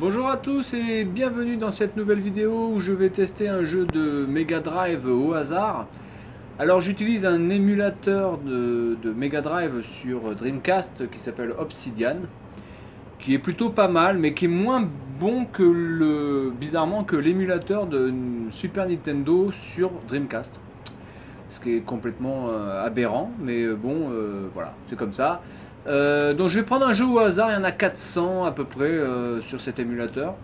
Bonjour à tous et bienvenue dans cette nouvelle vidéo où je vais tester un jeu de Mega Drive au hasard. Alors j'utilise un émulateur de Mega Drive sur Dreamcast qui s'appelle Obsidian, qui est plutôt pas mal mais qui est moins bon que bizarrement que l'émulateur de Super Nintendo sur Dreamcast. Ce qui est complètement aberrant, mais bon, voilà, c'est comme ça. Donc je vais prendre un jeu au hasard, il y en a 400 à peu près sur cet émulateur.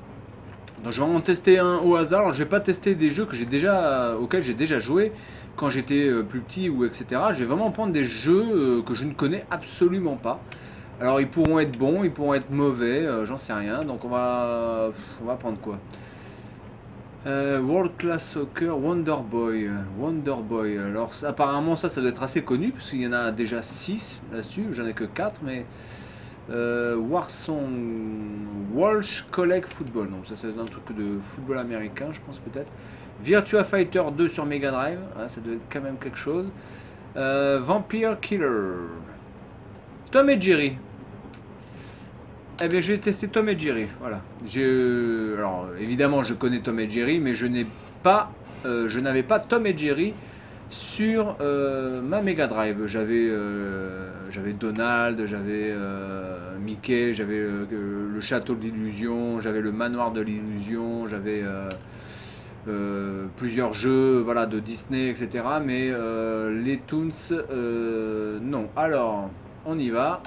Donc je vais en tester un au hasard. Alors, je vais pas tester des jeux auxquels j'ai déjà joué quand j'étais plus petit ou etc. Je vais vraiment prendre des jeux que je ne connais absolument pas. Alors ils pourront être bons, ils pourront être mauvais, j'en sais rien. Donc on va prendre quoi? World Class Soccer Wonder Boy. Wonder Boy. Alors apparemment ça doit être assez connu parce qu'il y en a déjà 6 là-dessus. J'en ai que 4 mais Warsong Walsh Collect Football. Donc ça c'est un truc de football américain je pense peut-être. Virtua Fighter 2 sur Mega Drive. Ah, ça doit être quand même quelque chose. Vampire Killer. Tom et Jerry. Eh bien, je vais tester Tom et Jerry. Voilà. Alors, évidemment, je connais Tom et Jerry, mais je n'avais pas Tom et Jerry sur ma Mega Drive. J'avais Donald, j'avais Mickey, j'avais le château de l'illusion, j'avais le manoir de l'illusion, j'avais plusieurs jeux, voilà, de Disney, etc. Mais les Toons, non. Alors, on y va.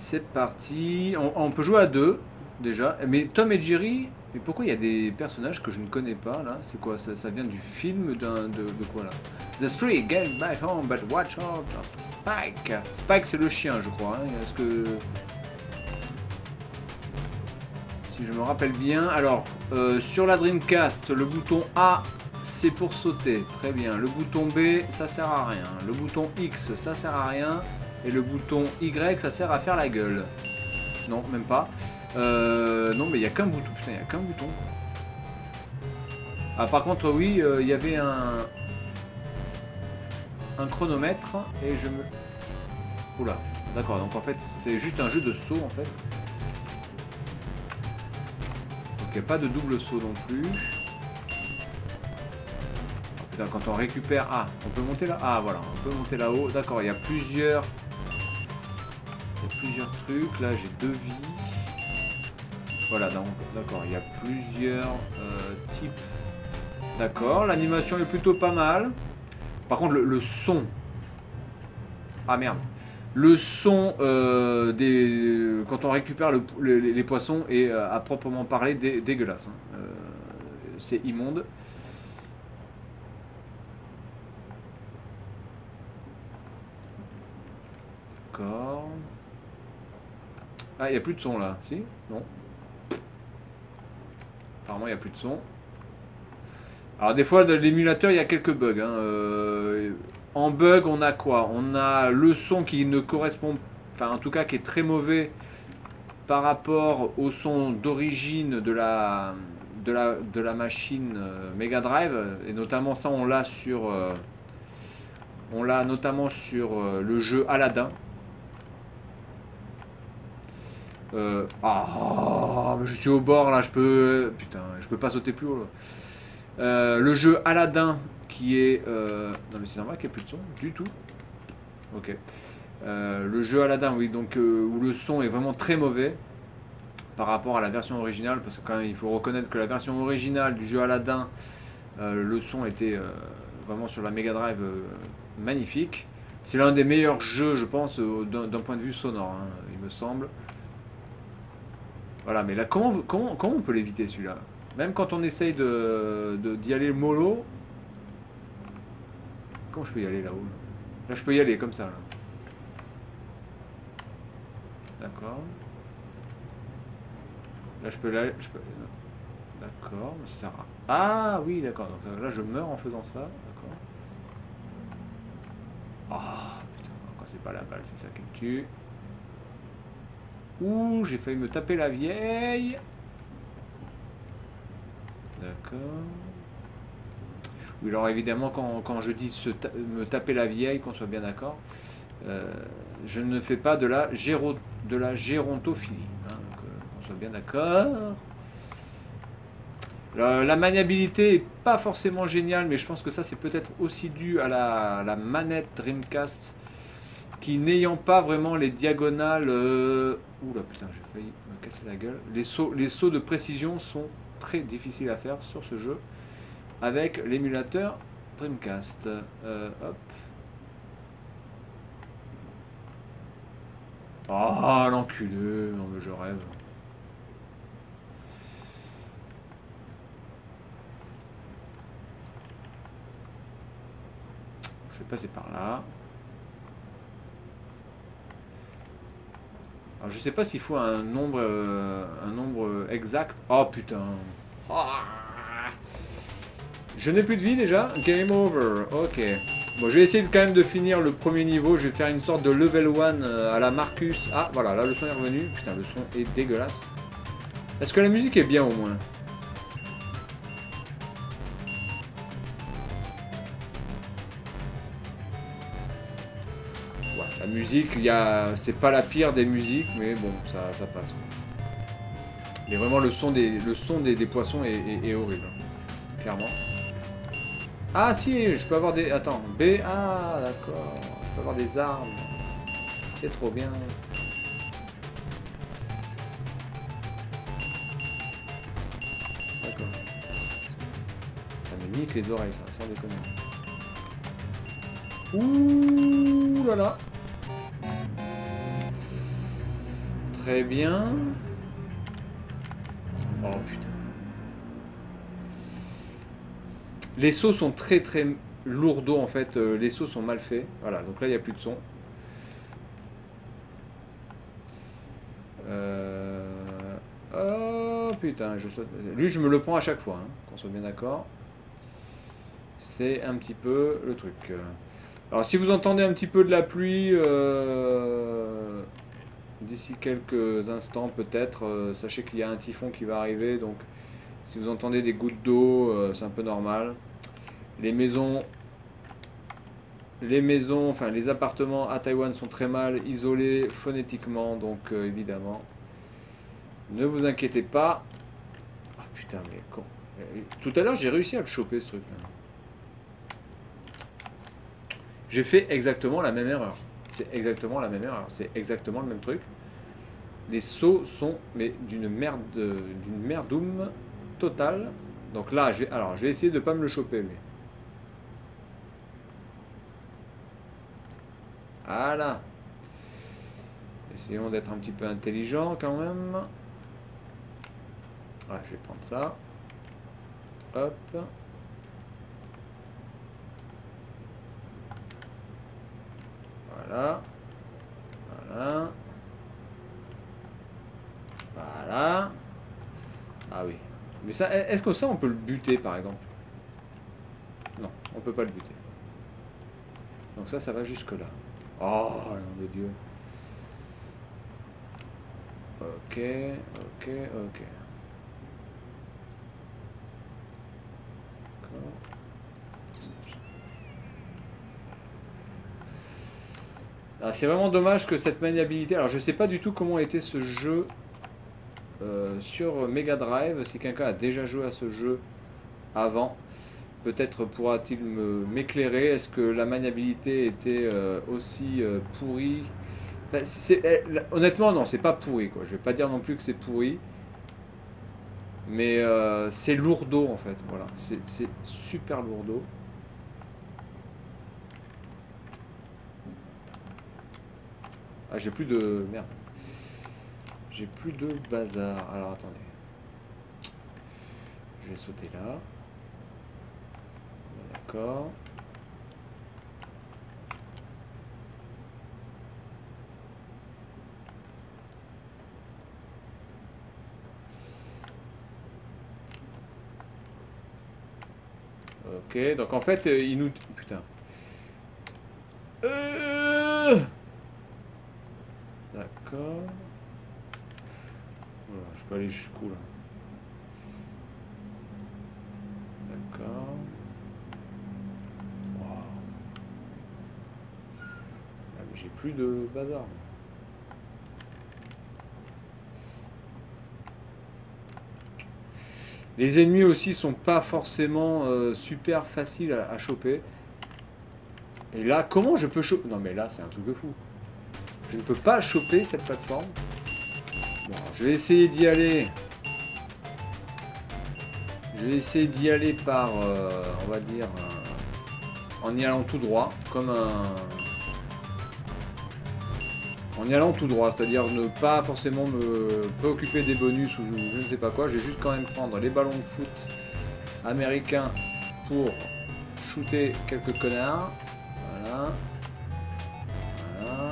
C'est parti. On peut jouer à deux déjà. Mais Tom et Jerry, mais pourquoi il y a des personnages que je ne connais pas là? C'est quoi ça vient du film de quoi là? The Three get back home, but watch out of Spike. Spike c'est le chien je crois. Hein. Est-ce que si je me rappelle bien, alors sur la Dreamcast, le bouton A c'est pour sauter, très bien. Le bouton B ça sert à rien. Le bouton X ça sert à rien. Et le bouton Y, ça sert à faire la gueule. Non, même pas. Non, mais il n'y a qu'un bouton. Putain, il n'y a qu'un bouton. Ah, par contre, oui, il y avait un chronomètre. Et je me... Oula, d'accord. Donc, en fait, c'est juste un jeu de saut, en fait. Donc, il n'y a pas de double saut non plus. Oh, putain, quand on récupère... Ah, on peut monter là. Ah, voilà, on peut monter là-haut. D'accord, il y a plusieurs... trucs. Là, j'ai 2 vies. Voilà, d'accord, il y a plusieurs types. D'accord, l'animation est plutôt pas mal. Par contre, le son. Ah merde. Le son quand on récupère les poissons est à proprement parler dégueulasse. Hein. C'est immonde. D'accord. Ah, il n'y a plus de son là. Si? Non. Apparemment, il n'y a plus de son. Alors, des fois, dans l'émulateur, il y a quelques bugs. Hein. En bug, on a quoi? On a le son qui ne correspond... Enfin, en tout cas, qui est très mauvais par rapport au son d'origine de la machine Mega Drive. Et notamment, ça, on l'a sur... notamment sur le jeu Aladdin. Je suis au bord là, je peux... Putain, je peux pas sauter plus haut. Le jeu Aladdin qui est... Non mais c'est normal qu'il n'y ait plus de son du tout. Ok. Le jeu Aladdin, oui, donc où le son est vraiment très mauvais par rapport à la version originale, parce que quand même, il faut reconnaître que la version originale du jeu Aladdin, le son était vraiment sur la Mega Drive magnifique. C'est l'un des meilleurs jeux, je pense, d'un point de vue sonore, hein, il me semble. Voilà, mais là, comment on peut l'éviter celui-là? Même quand on essaye d'y aller mollo. Comment je peux y aller là-haut? Là, je peux y aller comme ça. D'accord. Là, je peux aller. D'accord, mais ça sert à... Ah oui, d'accord. Donc là, je meurs en faisant ça. D'accord. Ah, putain, quand c'est pas la balle, c'est ça qui me tue. Ouh, j'ai failli me taper la vieille. D'accord. Oui, alors évidemment, quand je dis me taper la vieille, qu'on soit bien d'accord, je ne fais pas de la gérontophilie. Hein, donc, qu'on soit bien d'accord. La maniabilité est pas forcément géniale, mais je pense que ça c'est peut-être aussi dû à la manette Dreamcast qui n'ayant pas vraiment les diagonales. Oula putain, j'ai failli me casser la gueule. Les sauts de précision sont très difficiles à faire sur ce jeu avec l'émulateur Dreamcast. Hop. Oh l'enculé, non mais je rêve. Je vais passer par là. Alors je sais pas s'il faut un nombre exact. Oh putain. Ah. Je n'ai plus de vie déjà. Game over. Ok. Bon, je vais essayer quand même de finir le premier niveau. Je vais faire une sorte de level 1 à la Marcus. Ah voilà, là le son est revenu. Putain, le son est dégueulasse. Est-ce que la musique est bien au moins? La musique, c'est pas la pire des musiques, mais bon, ça passe. Mais vraiment, le son des poissons est horrible, clairement. Ah si, je peux avoir des... Attends, B... Ah, d'accord. Je peux avoir des armes. C'est trop bien. D'accord. Ça me nique les oreilles, ça, sans déconner. Ouh là là. Très bien. Oh putain. Les sauts sont très lourdeaux en fait. Les sauts sont mal faits. Voilà, donc là il n'y a plus de son. Oh putain, je saute. Lui je me le prends à chaque fois, hein, qu'on soit bien d'accord. C'est un petit peu le truc. Alors si vous entendez un petit peu de la pluie d'ici quelques instants peut-être, sachez qu'il y a un typhon qui va arriver, donc si vous entendez des gouttes d'eau, c'est un peu normal. Les maisons, enfin les appartements à Taïwan sont très mal isolés phonétiquement, donc évidemment, ne vous inquiétez pas. Oh putain, mais con. Tout à l'heure j'ai réussi à le choper ce truc là. J'ai fait exactement la même erreur. C'est exactement la même erreur. C'est exactement le même truc. Les sauts sont mais d'une merdoum totale. Donc là, je vais essayer de ne pas me le choper lui. Voilà. Essayons d'être un petit peu intelligent quand même. Voilà, je vais prendre ça. Hop. Voilà. Voilà. Voilà. Ah oui. Mais ça, est-ce que ça on peut le buter par exemple? Non, on peut pas le buter. Donc ça va jusque là. Oh, nom de Dieu. Ok, ok, ok. Ah, c'est vraiment dommage que cette maniabilité... Alors je sais pas du tout comment était ce jeu sur Mega Drive. Si quelqu'un a déjà joué à ce jeu avant, peut-être pourra-t-il m'éclairer. Est-ce que la maniabilité était aussi pourrie? Enfin, honnêtement non, c'est pas pourri quoi. Je vais pas dire non plus que c'est pourri. Mais c'est lourdeau en fait. Voilà, c'est super lourdeau. Ah, j'ai plus de... Merde. J'ai plus de bazar. Alors, attendez. Je vais sauter là. D'accord. Ok, donc en fait, il nous... Putain. D'accord. Voilà, je peux aller jusqu'où là? D'accord. Wow. Ah, mais j'ai plus de bazar. Les ennemis aussi sont pas forcément super faciles à choper. Et là, comment je peux choper? Non mais là, c'est un truc de fou. Je ne peux pas choper cette plateforme. Bon, je vais essayer d'y aller. Je vais essayer d'y aller par, on va dire, en y allant tout droit, comme un... En y allant tout droit, c'est-à-dire ne pas forcément me préoccuper des bonus ou je ne sais pas quoi. Je vais juste quand même prendre les ballons de foot américains pour shooter quelques connards. Voilà. Voilà.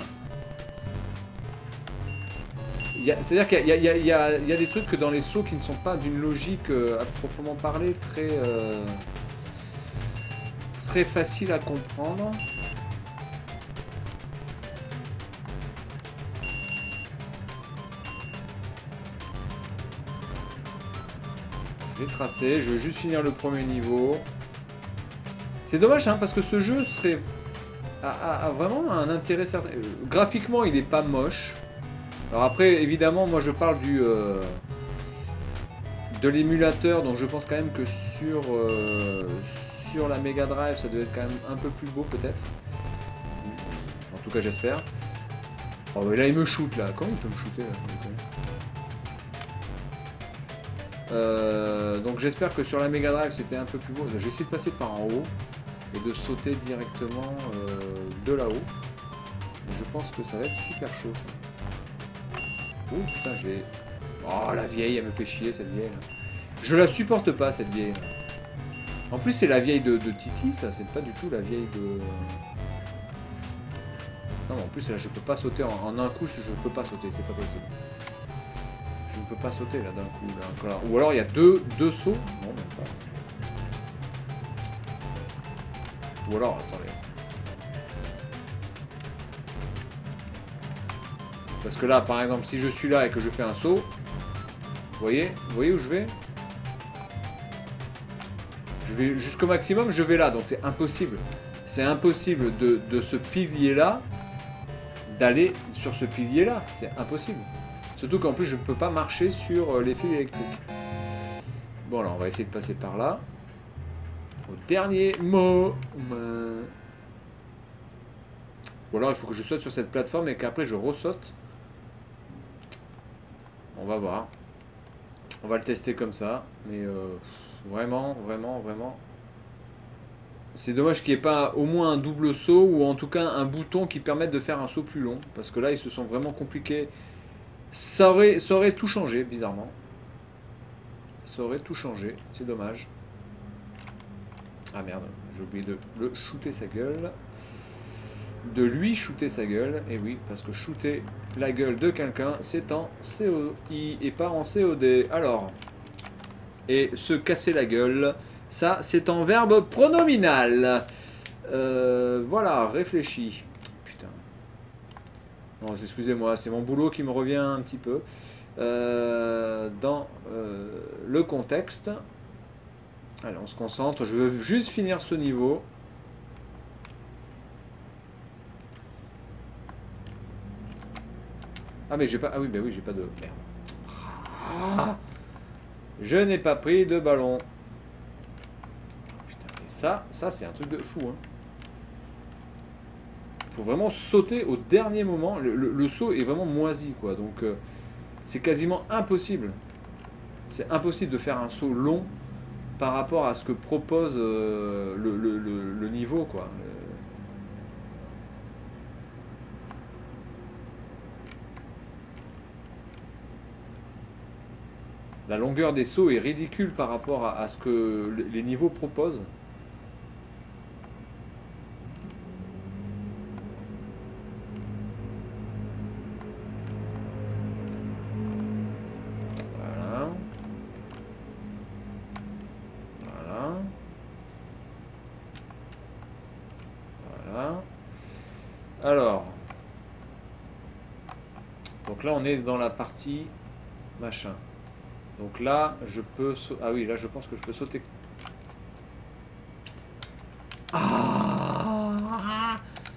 C'est-à-dire qu'il y a des trucs que dans les sauts qui ne sont pas d'une logique à proprement parler très facile à comprendre. Je vais tracer, je vais juste finir le premier niveau. C'est dommage hein, parce que ce jeu a vraiment un intérêt certain. Graphiquement il est pas moche. Alors après évidemment moi je parle de l'émulateur, donc je pense quand même que sur la Mega Drive ça devait être quand même un peu plus beau peut-être. En tout cas j'espère. Oh mais là il me shoot là, comment il peut me shooter là, donc j'espère que sur la Mega Drive c'était un peu plus beau. J'ai essayé de passer par en haut et de sauter directement de là-haut. Je pense que ça va être super chaud ça. Oh putain j'ai... Oh la vieille, elle me fait chier cette vieille là. Je la supporte pas cette vieille là. En plus c'est la vieille de Titi ça, c'est pas du tout la vieille de... Non mais en plus là je peux pas sauter en un coup, je peux pas sauter, c'est pas possible. Je ne peux pas sauter là d'un coup là. Ou alors il y a deux sauts. Non même pas. Ou alors attendez. Parce que là par exemple si je suis là et que je fais un saut. Vous voyez où je vais? Je vais jusqu'au maximum, je vais là, donc c'est impossible. C'est impossible de ce pilier là d'aller sur ce pilier là. C'est impossible. Surtout qu'en plus je ne peux pas marcher sur les fils électriques. Bon là on va essayer de passer par là. Au dernier mot. Ou alors il faut que je saute sur cette plateforme et qu'après je ressaute. On va voir. On va le tester comme ça. Mais vraiment. C'est dommage qu'il n'y ait pas au moins un double saut ou en tout cas un bouton qui permette de faire un saut plus long. Parce que là ils se sont vraiment compliqués. Ça aurait tout changé, bizarrement. Ça aurait tout changé, c'est dommage. Ah merde, j'ai oublié de le shooter sa gueule. De lui shooter sa gueule. Et oui, parce que shooter la gueule de quelqu'un, c'est en COI et pas en COD. Alors, et se casser la gueule, ça c'est en verbe pronominal. Voilà, réfléchis. Non, excusez-moi, c'est mon boulot qui me revient un petit peu dans le contexte. Allez, on se concentre. Je veux juste finir ce niveau. Ah mais j'ai pas. Ah oui, bah oui, j'ai pas de. Merde. Ah, je n'ai pas pris de ballon. Putain, et ça c'est un truc de fou. Hein. Faut vraiment sauter au dernier moment. Le saut est vraiment moisi, quoi. Donc, c'est quasiment impossible. C'est impossible de faire un saut long par rapport à ce que propose le niveau, quoi. La longueur des sauts est ridicule par rapport à ce que les niveaux proposent. Alors, donc là on est dans la partie machin. Donc là je peux ah oui là je pense que je peux sauter. Ah,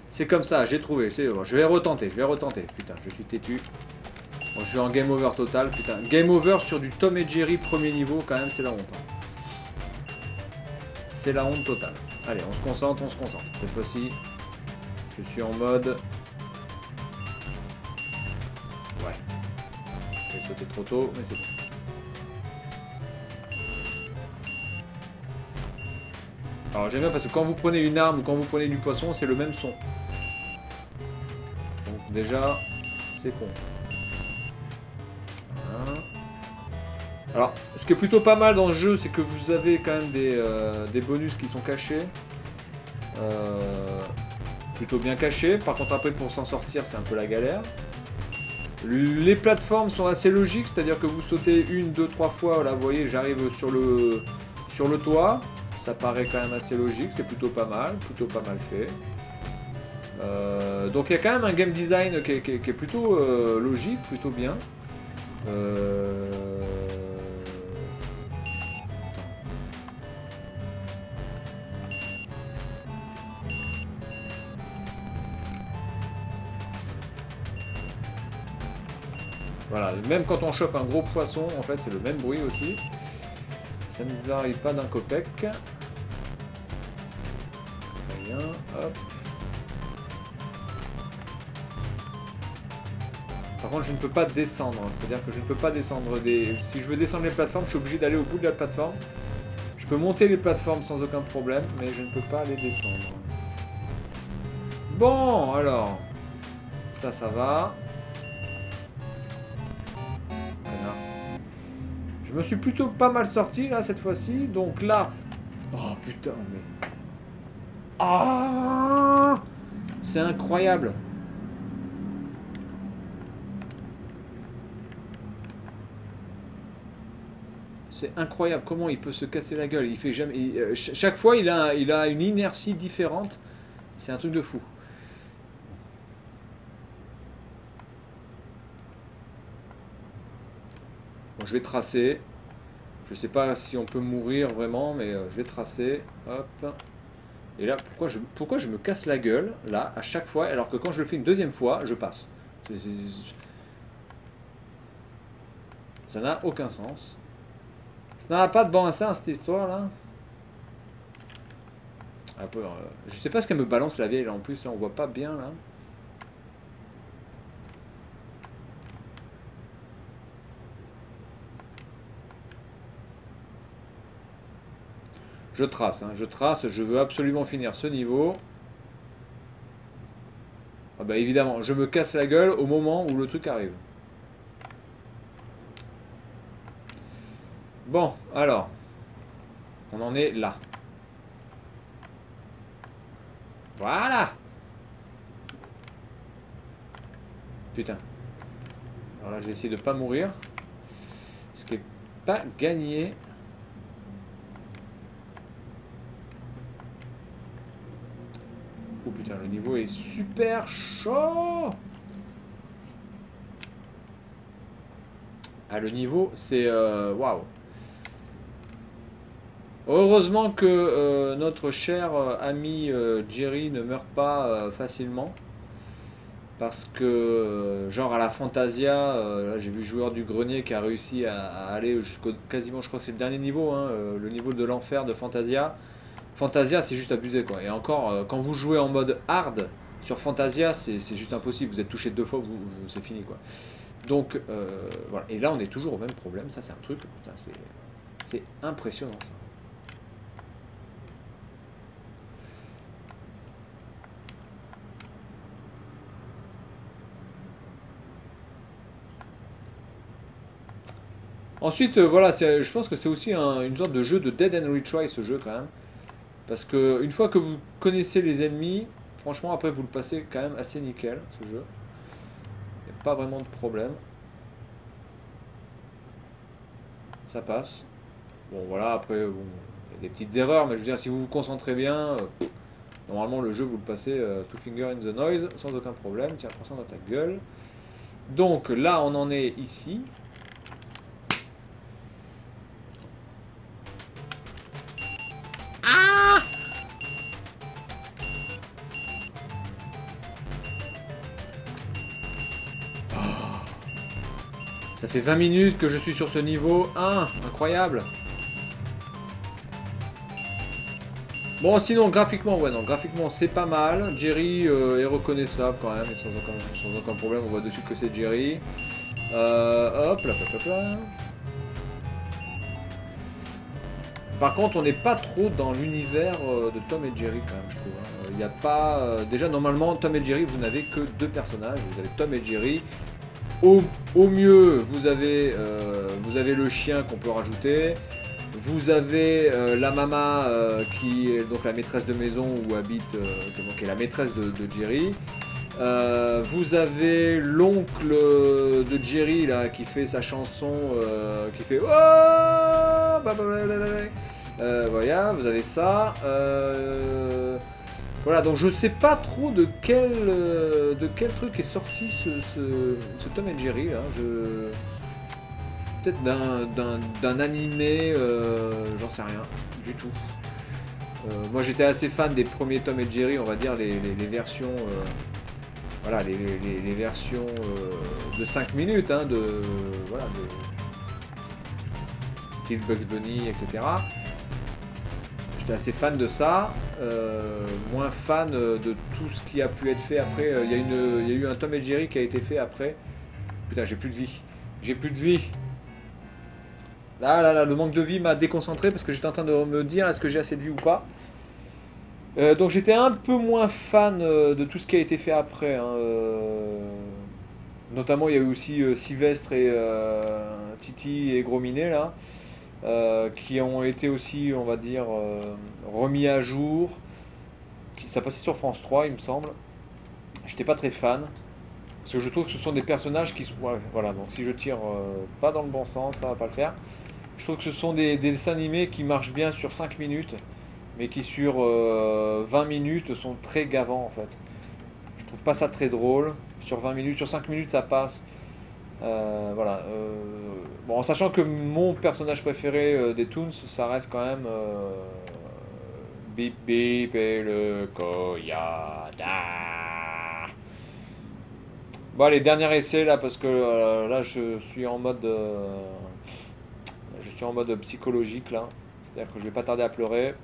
c'est comme ça, j'ai trouvé. Je vais retenter. Putain, je suis têtu. Bon, je suis en game over total, putain. Game over sur du Tom et Jerry premier niveau, quand même, c'est la honte. Hein. C'est la honte totale. Allez, on se concentre, on se concentre. Cette fois-ci, je suis en mode... Ouais. J'ai sauté trop tôt, mais c'est bon. Alors j'aime bien parce que quand vous prenez une arme ou quand vous prenez du poisson, c'est le même son. Donc déjà, c'est con. Voilà. Alors, ce qui est plutôt pas mal dans le jeu, c'est que vous avez quand même des bonus qui sont cachés. Plutôt bien cachés. Par contre après pour s'en sortir, c'est un peu la galère. Les plateformes sont assez logiques, c'est-à-dire que vous sautez une, deux, trois fois. Là, vous voyez, j'arrive sur le toit. Ça paraît quand même assez logique, c'est plutôt pas mal fait. Donc il y a quand même un game design qui est plutôt logique, plutôt bien. Voilà, même quand on chope un gros poisson, en fait c'est le même bruit aussi. Ça ne varie pas d'un copec. Très bien, hop. Par contre, je ne peux pas descendre. C'est-à-dire que je ne peux pas descendre des... Si je veux descendre les plateformes, je suis obligé d'aller au bout de la plateforme. Je peux monter les plateformes sans aucun problème, mais je ne peux pas les descendre. Bon, alors... Ça va. Voilà. Je me suis plutôt pas mal sorti, là, cette fois-ci. Donc là... Oh, putain, mais... Ah, c'est incroyable. C'est incroyable comment il peut se casser la gueule. Il fait jamais. Chaque fois, il a une inertie différente. C'est un truc de fou. Bon, je vais tracer. Je sais pas si on peut mourir vraiment, mais je vais tracer. Hop. Et là, pourquoi je me casse la gueule, là, à chaque fois, alors que quand je le fais une deuxième fois, je passe. Ça n'a aucun sens. Ça n'a pas de bon sens, cette histoire-là. Je sais pas ce qu'elle me balance, la vieille, là, en plus, là, on voit pas bien, là. Je trace, hein, je trace, je veux absolument finir ce niveau. Ah bah évidemment, je me casse la gueule au moment où le truc arrive. Bon, alors. On en est là. Voilà. Putain. Alors là, je vais essayer de pas mourir. Ce qui est pas gagné. Oh putain, le niveau est super chaud. Ah, le niveau, c'est... Waouh. Heureusement que notre cher ami Jerry ne meurt pas facilement. Parce que, genre à la Fantasia, là j'ai vu joueur du grenier qui a réussi à aller jusqu'au quasiment, je crois que c'est le dernier niveau, hein, le niveau de l'enfer de Fantasia. Fantasia, c'est juste abusé quoi. Et encore, quand vous jouez en mode hard sur Fantasia, c'est juste impossible. Vous êtes touché deux fois, c'est fini quoi. Donc voilà. Et là, on est toujours au même problème. Ça, c'est un truc. Putain, c'est impressionnant ça. Ensuite, voilà, je pense que c'est aussi une sorte de jeu de dead and retry ce jeu quand même. Parce que une fois que vous connaissez les ennemis, franchement après vous le passez quand même assez nickel ce jeu. Il n'y a pas vraiment de problème. Ça passe. Bon voilà, après bon, il y a des petites erreurs, mais je veux dire si vous vous concentrez bien, normalement le jeu vous le passez two finger in the noise sans aucun problème. Tiens, prends ça dans ta gueule. Donc là on en est ici. Ah! fait 20 minutes que je suis sur ce niveau 1. Incroyable. Bon, sinon, graphiquement, ouais, non, graphiquement, c'est pas mal. Jerry est reconnaissable quand même, et sans aucun problème, on voit dessus que c'est Jerry. Hop, là, hop, là. Par contre, on n'est pas trop dans l'univers de Tom et Jerry quand même, je trouve. Il n'y a pas... déjà, normalement, Tom et Jerry, vous n'avez que deux personnages. Vous avez Tom et Jerry. Au mieux, vous avez le chien qu'on peut rajouter. Vous avez la maman qui est donc la maîtresse de maison où habite, qui est la maîtresse de Jerry. Vous avez l'oncle de Jerry là qui fait sa chanson, qui fait oh voilà, vous avez ça. Voilà, donc je sais pas trop de quel truc est sorti ce Tom et Jerry là. Peut-être d'un animé, j'en sais rien du tout. Moi j'étais assez fan des premiers Tom et Jerry, on va dire les versions, voilà, les versions de 5 minutes, hein, voilà, de style Bugs Bunny, etc. J'étais assez fan de ça, moins fan de tout ce qui a pu être fait après. Il y a eu un Tom et Jerry qui a été fait après. Putain, j'ai plus de vie. J'ai plus de vie. Là, le manque de vie m'a déconcentré parce que j'étais en train de me dire est-ce que j'ai assez de vie ou pas. Donc j'étais un peu moins fan de tout ce qui a été fait après. Hein, notamment il y a eu aussi Sylvestre et Titi et Gros Minet là. Qui ont été aussi, on va dire, remis à jour. Ça passait sur France 3, il me semble. J'étais pas très fan. Parce que je trouve que ce sont des personnages qui sont... Ouais, voilà, donc si je tire pas dans le bon sens, ça va pas le faire. Je trouve que ce sont des dessins animés qui marchent bien sur 5 minutes, mais qui sur 20 minutes sont très gavants en fait. Je trouve pas ça très drôle. Sur 20 minutes, sur 5 minutes ça passe. Voilà. Bon, en sachant que mon personnage préféré des Toons, ça reste quand même Bip Bip et le Koyada. Bon, allez, dernier essai là, parce que là je suis en mode psychologique là. C'est-à-dire que je vais pas tarder à pleurer.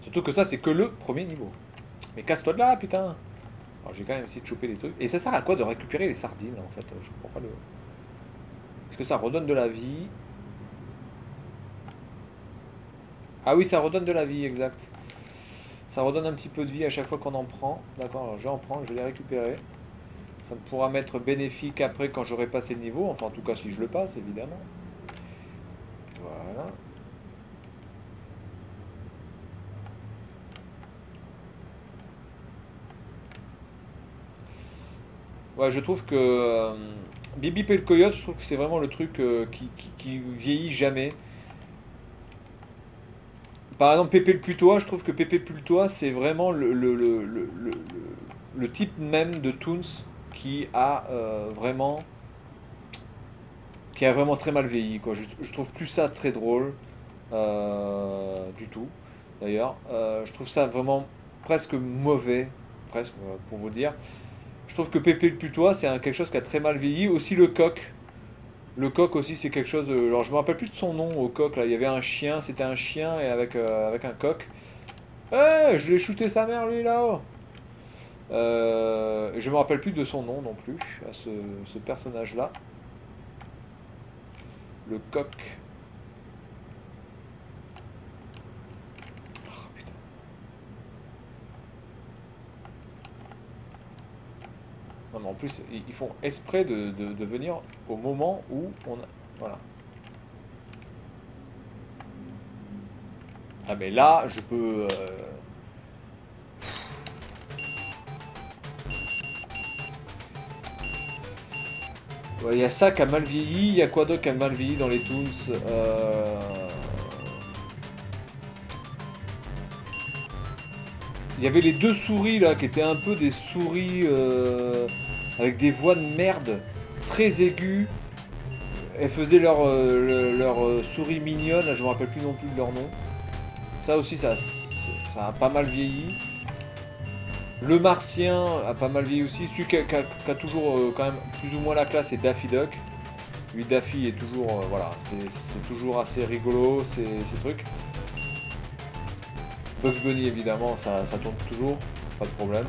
Surtout que ça, c'est que le premier niveau. Mais casse-toi de là, putain. Alors j'ai quand même essayé de choper les trucs. Et ça sert à quoi de récupérer les sardines en fait? Je comprends pas le... Est-ce que ça redonne de la vie? Ah oui, ça redonne de la vie, exact. Ça redonne un petit peu de vie à chaque fois qu'on en prend. D'accord, alors je vais en prendre, je vais les récupérer. Ça me pourra m'être bénéfique après quand j'aurai passé le niveau. Enfin en tout cas si je le passe évidemment. Voilà. Ouais, je trouve que Bibi et le Coyote, je trouve que c'est vraiment le truc qui vieillit jamais. Par exemple, Pépé le Putois, je trouve que Pépé le Putois, c'est vraiment le type même de Toons qui a vraiment très mal vieilli, quoi. Je trouve plus ça très drôle du tout, d'ailleurs. Je trouve ça vraiment presque mauvais, presque, pour vous dire. Je trouve que Pépé le Putois, c'est quelque chose qui a très mal vieilli. Aussi le coq. Le coq aussi, c'est quelque chose... alors, je me rappelle plus de son nom au coq, là. Il y avait un chien, c'était un chien et avec un coq. Eh, je l'ai shooté sa mère, lui, là-haut. Je me rappelle plus de son nom non plus, à ce personnage-là. Le coq. Oh, putain. Non, mais en plus, ils font exprès de venir au moment où on a... Voilà. Ah, mais là, je peux... Il y a ça qui a mal vieilli, il y a quoi d'autre qui a mal vieilli dans les Toons Il y avait les deux souris là qui étaient un peu des souris avec des voix de merde très aiguës. Elles faisaient leur souris mignonne, là, je me rappelle plus non plus de leur nom. Ça aussi ça a pas mal vieilli. Le Martien a pas mal vieilli aussi. Celui qui a toujours quand même plus ou moins la classe, c'est Daffy Duck. Lui, Daffy est toujours, voilà, c'est toujours assez rigolo, ces trucs. Bugs Bunny, évidemment, ça tourne toujours, pas de problème.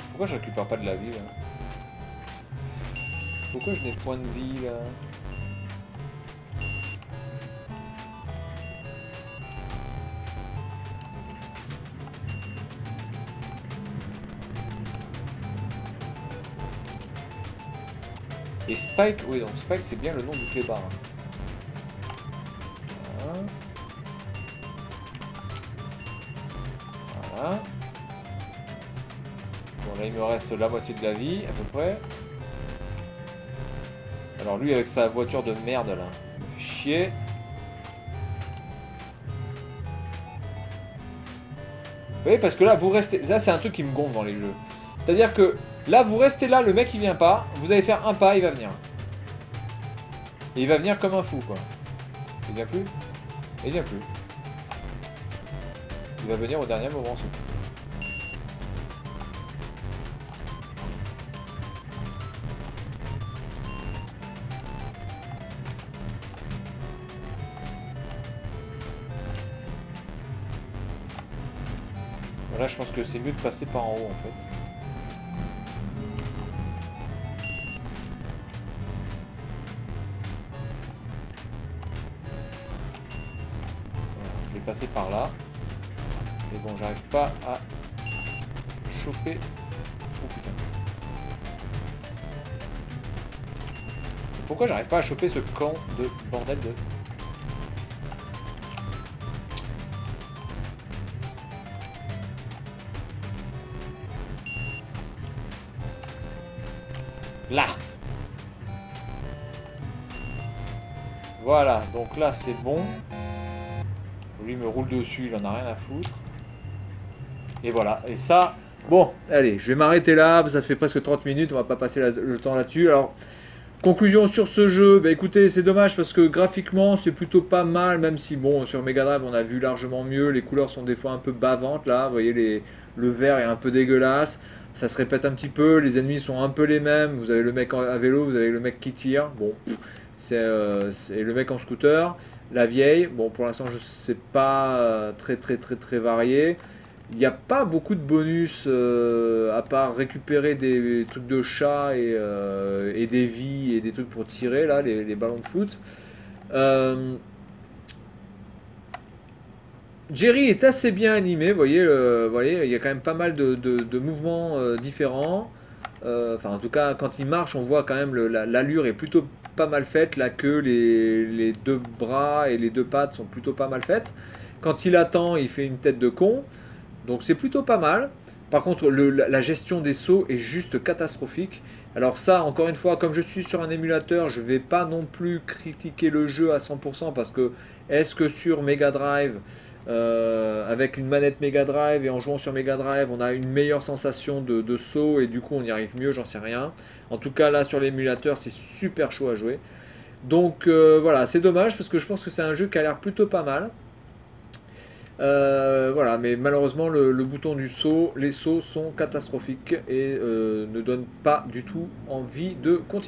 Pourquoi je récupère pas de la vie là? Pourquoi je n'ai point de vie là? Et Spike, oui, donc Spike c'est bien le nom du clébard. Voilà. Voilà. Bon, là il me reste la moitié de la vie à peu près. Alors lui avec sa voiture de merde là, il me fait chier. Vous voyez, parce que là vous restez, là c'est un truc qui me gonfle dans les jeux. C'est-à-dire que là vous restez là, le mec il vient pas, vous allez faire un pas, il va venir. Et il va venir comme un fou quoi. Il vient plus. Il vient plus. Il va venir au dernier moment surtout. Là, je pense que c'est mieux de passer par en haut, en fait. Voilà, je vais passer par là. Et bon, j'arrive pas à choper... Oh putain. Pourquoi j'arrive pas à choper ce camp de bordel de... Là. Voilà, donc là c'est bon. Lui il me roule dessus, il en a rien à foutre. Et voilà, et ça... Bon, allez, je vais m'arrêter là, ça fait presque 30 minutes, on va pas passer le temps là-dessus. Alors, conclusion sur ce jeu, bah écoutez, c'est dommage parce que graphiquement c'est plutôt pas mal, même si bon, sur Mega Drive on a vu largement mieux, les couleurs sont des fois un peu bavantes là, vous voyez, le vert est un peu dégueulasse. Ça se répète un petit peu, les ennemis sont un peu les mêmes, vous avez le mec à vélo, vous avez le mec qui tire, bon, c'est le mec en scooter, la vieille, bon pour l'instant je sais pas très varié. Il n'y a pas beaucoup de bonus à part récupérer des trucs de chat et des vies et des trucs pour tirer là, les ballons de foot. Jerry est assez bien animé, vous voyez, il y a quand même pas mal de mouvements différents. Enfin, en tout cas, quand il marche, on voit quand même l'allure est plutôt pas mal faite. La queue, les deux bras et les deux pattes sont plutôt pas mal faites. Quand il attend, il fait une tête de con. Donc c'est plutôt pas mal. Par contre, la gestion des sauts est juste catastrophique. Alors ça, encore une fois, comme je suis sur un émulateur, je vais pas non plus critiquer le jeu à 100% parce que est-ce que sur Mega Drive, avec une manette Mega Drive et en jouant sur Mega Drive, on a une meilleure sensation de saut et du coup on y arrive mieux, j'en sais rien. En tout cas là sur l'émulateur, c'est super chaud à jouer. Donc voilà, c'est dommage parce que je pense que c'est un jeu qui a l'air plutôt pas mal. Voilà, mais malheureusement le bouton du saut, les sauts sont catastrophiques et ne donnent pas du tout envie de continuer.